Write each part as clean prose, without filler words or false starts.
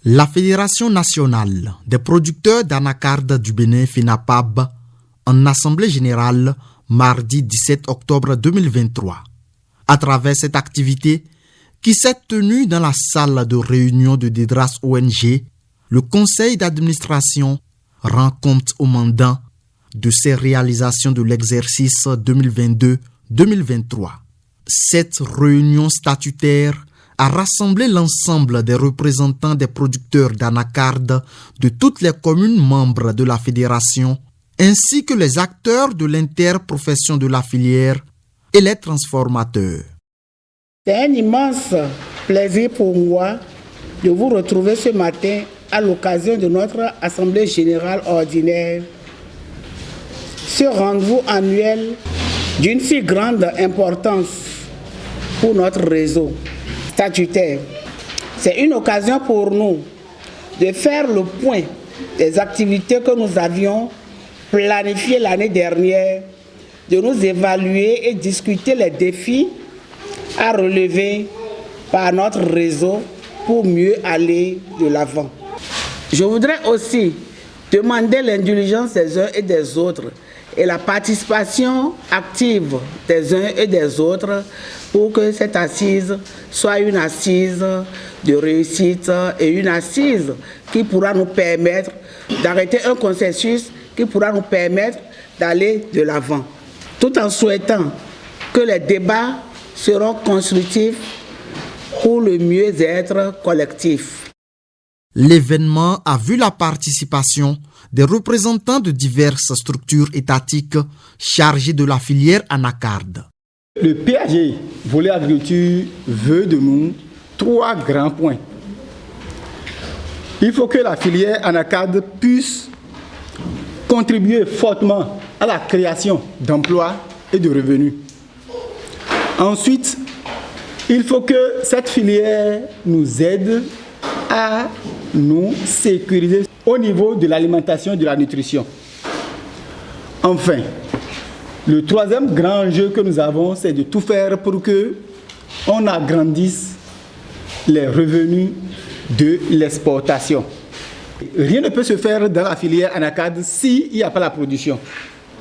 La Fédération nationale des producteurs d'anacarde du Bénin, FENAPAB, en assemblée générale mardi 17 octobre 2023. À travers cette activité qui s'est tenue dans la salle de réunion de Dédras ONG, le conseil d'administration rend compte au mandant de ses réalisations de l'exercice 2022-2023. Cette réunion statutaire a rassemblé l'ensemble des représentants des producteurs d'anacarde de toutes les communes membres de la fédération, ainsi que les acteurs de l'interprofession de la filière et les transformateurs. C'est un immense plaisir pour moi de vous retrouver ce matin à l'occasion de notre Assemblée générale ordinaire. Ce rendez-vous annuel d'une si grande importance pour notre réseau statutaire. C'est une occasion pour nous de faire le point des activités que nous avions planifiées l'année dernière, de nous évaluer et discuter les défis à relever par notre réseau pour mieux aller de l'avant. Je voudrais aussi demander l'indulgence des uns et des autres et la participation active des uns et des autres pour que cette assise soit une assise de réussite et une assise qui pourra nous permettre d'arrêter un consensus qui pourra nous permettre d'aller de l'avant, tout en souhaitant que les débats seront constructifs pour le mieux-être collectif. L'événement a vu la participation des représentants de diverses structures étatiques chargées de la filière anacarde. Le PAG, volet agriculture, veut de nous 3 grands points. Il faut que la filière anacarde puisse contribuer fortement à la création d'emplois et de revenus. Ensuite, il faut que cette filière nous aide à nous sécuriser au niveau de l'alimentation et de la nutrition. Enfin, le 3e grand enjeu que nous avons, c'est de tout faire pour que on agrandisse les revenus de l'exportation. Rien ne peut se faire dans la filière anacarde s'il n'y a pas la production.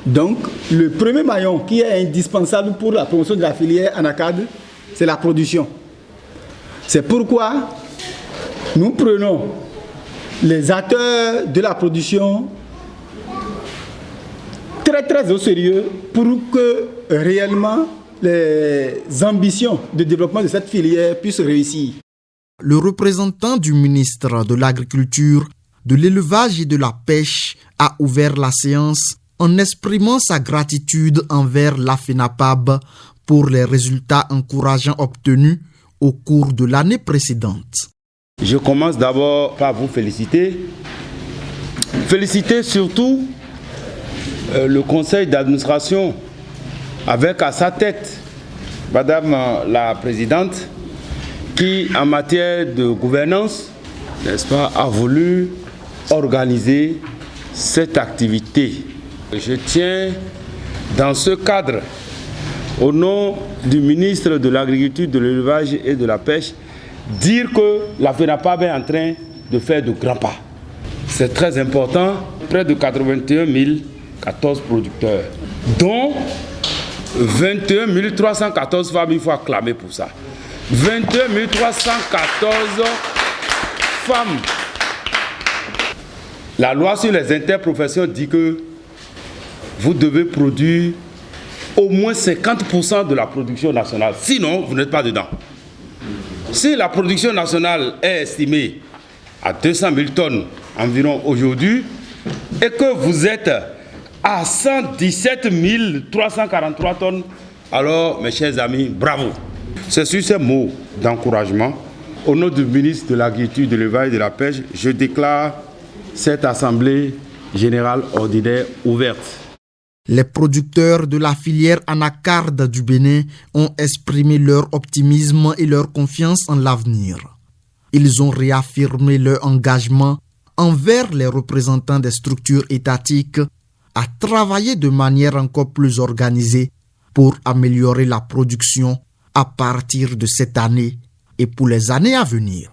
Donc, le premier maillon qui est indispensable pour la promotion de la filière anacarde, c'est la production. C'est pourquoi nous prenons les acteurs de la production très au sérieux pour que réellement les ambitions de développement de cette filière puissent réussir. Le représentant du ministre de l'Agriculture, de l'Élevage et de la Pêche a ouvert la séance en exprimant sa gratitude envers la FENAPAB pour les résultats encourageants obtenus au cours de l'année précédente. Je commence d'abord par vous féliciter. Féliciter surtout le conseil d'administration avec à sa tête Madame la Présidente qui, en matière de gouvernance, n'est-ce pas, a voulu organiser cette activité. Je tiens, dans ce cadre, au nom du ministre de l'Agriculture, de l'Élevage et de la Pêche, dire que la FENAPAB est en train de faire de grands pas. C'est très important, près de 81 014 producteurs, dont 21 314 femmes, il faut acclamer pour ça. 22 314 femmes. La loi sur les interprofessions dit que vous devez produire au moins 50% de la production nationale. Sinon, vous n'êtes pas dedans. Si la production nationale est estimée à 200 000 tonnes environ aujourd'hui et que vous êtes à 117 343 tonnes, alors, mes chers amis, bravo. C'est sur ces mots d'encouragement, au nom du ministre de l'Agriculture, de l'Élevage et de la Pêche, je déclare cette Assemblée générale ordinaire ouverte. Les producteurs de la filière anacarde du Bénin ont exprimé leur optimisme et leur confiance en l'avenir. Ils ont réaffirmé leur engagement envers les représentants des structures étatiques à travailler de manière encore plus organisée pour améliorer la production à partir de cette année et pour les années à venir.